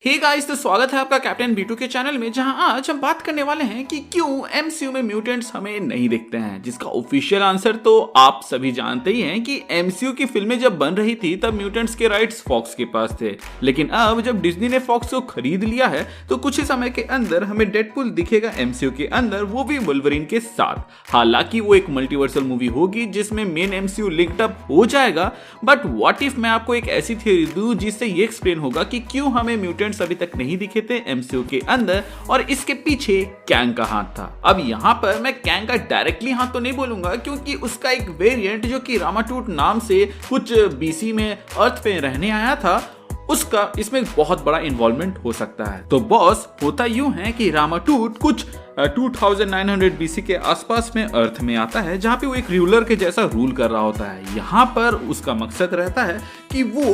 Hey guys, तो स्वागत है आपका कैप्टन बीटू के चैनल में, जहां आज हम बात करने वाले हैं कि क्यों एमसीयू में म्यूटेंट्स हमें नहीं दिखते हैं। जिसका ऑफिशियल आंसर तो आप सभी जानते ही हैं कि एमसीयू की फिल्में जब बन रही थी तब म्यूटेंट्स के राइट्स फॉक्स के पास थे, लेकिन अब जब डिज्नी ने फॉक्स को खरीद लिया है तो कुछ ही समय के अंदर हमें डेडपूल दिखेगा एमसीयू के अंदर, वो भी वुल्वरीन के साथ। हालांकि वो एक मल्टीवर्सल मूवी होगी जिसमें मेन एमसीयू लिंक्ड अप हो जाएगा, बट व्हाट इफ मैं आपको एक ऐसी थ्योरी दूं जिससे ये एक्सप्लेन होगा कि क्यों हमें म्यूटेंट्स अभी तक नहीं दिखे थे एमसीयू के अंदर और इसके पीछे कैंग का हाथ था। अब यहाँ पर मैं कैंग का डायरेक्टली हाथ तो नहीं बोलूंगा, क्योंकि उसका एक वेरिएंट जो कि रामाटूट नाम से कुछ बीसी में अर्थ पे रहने आया था, उसका इसमें बहुत बड़ा इन्वॉल्वमेंट हो सकता है। तो बॉस, होता यूं है कि रामाटूट कुछ 2900 बीसी के आसपास में अर्थ में आता है, जहाँ पे वो एक रूलर के जैसा रूल कर रहा होता है। यहाँ पर उसका मकसद रहता है कि वो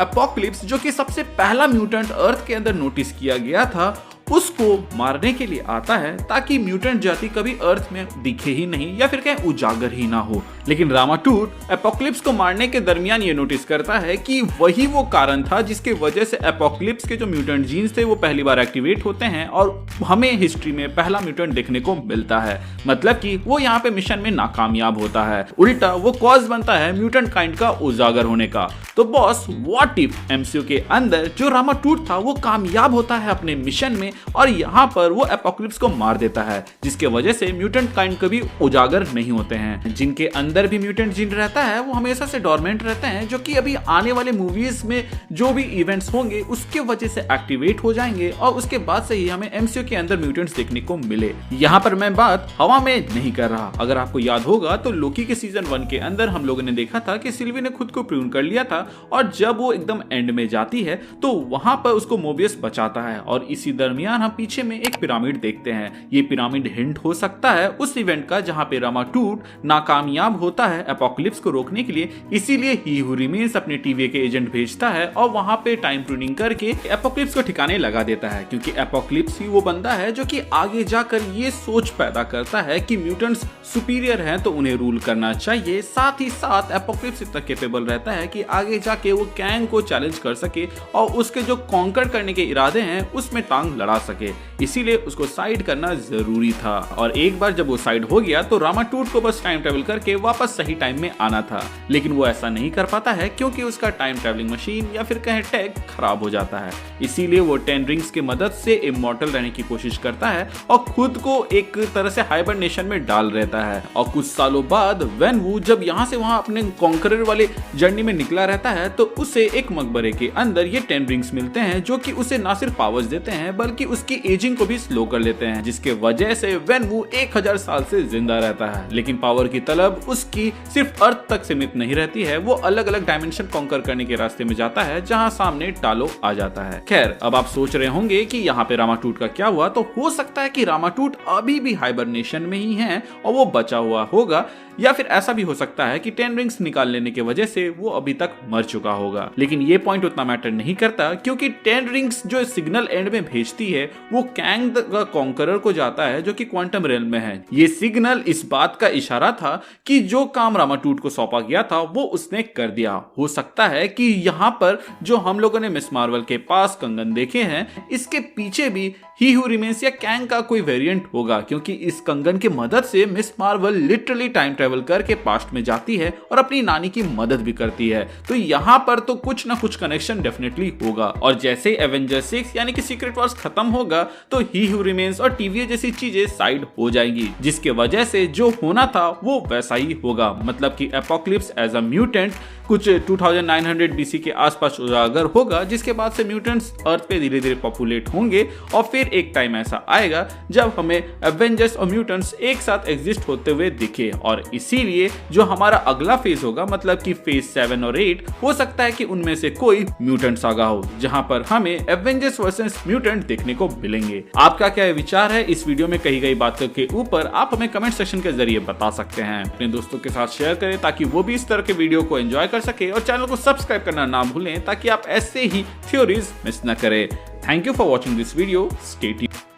एपोक्लिप्स, जो कि सबसे पहला म्यूटेंट अर्थ के अंदर नोटिस किया गया था, उसको मारने के लिए आता है ताकि म्यूटेंट जाति कभी अर्थ में दिखे ही नहीं या फिर कहीं उजागर ही ना हो। लेकिन रामाटूट एपोक्लिप्स को मारने के दरमियान ये नोटिस करता है कि वही वो कारण था जिसके वजह से एपोक्लिप्स के जो म्यूटेंट जीन्स थे वो पहली बार एक्टिवेट होते हैं और हमें हिस्ट्री में पहला म्यूटेंट देखने को मिलता है। मतलब कि वो यहाँ पे मिशन में नाकामयाब होता है, उल्टा वो कॉज बनता है म्यूटेंट काइंड का उजागर होने का। तो बॉस, व्हाट इफ एमसीयू के अंदर जो रामाटूट था वो कामयाब होता है अपने मिशन में और यहाँ पर वो एपोक्लिप्स को मार देता है, जिसके वजह से म्यूटेंट काइंड कभी उजागर नहीं होते हैं। जिनके अंदर भी म्यूटेंट जीन रहता है वो हमेशा से डोरमेंट रहते हैं, जो कि अभी आने वाले मूवीज में जो भी इवेंट्स होंगे उसके वजह से एक्टिवेट हो जाएंगे और उसके बाद से ही हमें एमसीयू के अंदर म्यूटेंट्स देखने को मिले। यहाँ पर मैं बात हवा में नहीं कर रहा। अगर आपको याद होगा तो लोकी के सीजन 1 के अंदर हम लोगों ने देखा था कि सिल्वी ने खुद को प्रूव कर लिया था और जब वो एकदम एंड में जाती है तो वहां पर उसको मोबियस बचाता है और इसी दरमियान हम पीछे में एक पिरामिड देखते हैं। ये पिरामिड हिंट हो सकता है उस इवेंट का जहां पे रामाटूट नाकामयाब होता है एपोक्लिप्स को रोकने के लिए। इसीलिए ही हू रिमेन्स अपने टीवी के एजेंट भेजता है और वहां पे टाइम ट्यूनिंग करके एपोक्लिप्स को ठिकाने लगा देता है, क्योंकि एपोक्लिप्स ही वो बंदा है जो कि आगे जाकर ये सोच पैदा करता है कि म्यूटेंट्स सुपीरियर हैं तो उन्हें रूल करना चाहिए। साथ ही साथ एपोक्लिप्स इतना कैपेबल रहता है कि आगे जाके वो कैंग को चैलेंज कर सके और उसके जो कॉन्कर करने के इरादे हैं उसमें टांग लड़ा सके। इसीलिए उसको साइड करना जरूरी था और एक बार जब वो साइड हो गया तो रामाटूट को बस टाइम ट्रेवल करके वापस सही टाइम में आना था, लेकिन वो ऐसा नहीं कर पाता है क्योंकि उसका टाइम ट्रेवलिंग मशीन या फिर कहें टेक खराब हो जाता है। इसीलिए वो 10 रिंग्स की मदद से इमॉर्टल रहने की कोशिश करता है और खुद को एक तरह से हाइबरनेशन में डाल रहता है। और कुछ सालों बाद वेनवू जब यहाँ से वहां अपने कॉन्करर वाले जर्नी में निकला रहता है तो उसे एक मकबरे के अंदर ये 10 रिंग्स मिलते हैं, जो कि उसे ना सिर्फ पावर्स देते हैं बल्कि उसकी एजिंग को भी स्लो कर लेते हैं, जिसके वजह से वेनवू 1000 साल से जिंदा रहता है। लेकिन पावर की तलब उसकी सिर्फ अर्थ तक सीमित नहीं रहती है, वो अलग अलग डायमेंशन कॉन्कर करने के रास्ते में जाता है जहां सामने टालो आ जाता है। खैर, अब आप सोच रहे होंगे कि यहाँ पे रामाटूट का क्या हुआ, तो हो सकता है कि रामाटूट अभी भी हाइबरनेशन में ही है और वो बचा हुआ होगा, या फिर ऐसा भी हो सकता है कि 10 रिंग्स निकाल लेने की वजह से वो अभी तक मर चुका होगा। लेकिन ये पॉइंट उतना मैटर नहीं करता, क्योंकि 10 रिंग्स जो सिग्नल एंड में भेजती है वो कैंग द कॉन्करर को जाता है, जो कि क्वांटम रेल्म में है। ये सिग्नल इस बात का इशारा था कि जो काम रामाटूट को सौंपा गया था वो उसने कर दिया। हो सकता है कि यहाँ पर जो हम लोगों ने मिस मार्वल के पास कंगन देखे हैं, इसके पीछे भी ही हू रिमेन्स या कैंग का कोई वेरिएंट होगा, क्योंकि इस कंगन की मदद से miss Marvel literally time travel करके पास्ट में जाती है और अपनी नानी की मदद भी करती है। तो यहाँ पर तो कुछ ना कुछ कनेक्शन डेफिनेटली होगा। और जैसे एवेंजर्स 6 यानी कि सीक्रेट वॉर्स खत्म होगा तो ही हू रिमेन्स और टीवीए जैसी चीजें साइड हो जाएंगी, जिसके वजह से जो होना था वो वैसा ही होगा। मतलब कि एपोक्लिप्स एज अ म्यूटेंट कुछ 2900 बीसी के आसपास उजागर होगा, जिसके बाद से म्यूटेंट्स अर्थ पे धीरे धीरे पॉपुलेट होंगे और फिर एक टाइम ऐसा आएगा जब हमें एवेंजर्स और म्यूटेंट्स एक साथ एग्जिस्ट होते हुए दिखे। और इसीलिए जो हमारा अगला फेज होगा, मतलब कि फेज 7 और 8, हो सकता है कि उनमें से कोई म्यूटेंट सागा हो, जहां पर हमें एवेंजर्स वर्सेस म्यूटेंट देखने को मिलेंगे। आपका क्या विचार है इस वीडियो में कही गई बातों के ऊपर, आप हमें कमेंट सेक्शन के जरिए बता सकते हैं। अपने दोस्तों के साथ शेयर करें ताकि वो भी इस तरह के वीडियो को एंजॉय कर सके और चैनल को सब्सक्राइब करना ना भूलें ताकि आप ऐसे ही थ्योरीज मिस न करें। Thank you for watching this video. Stay tuned.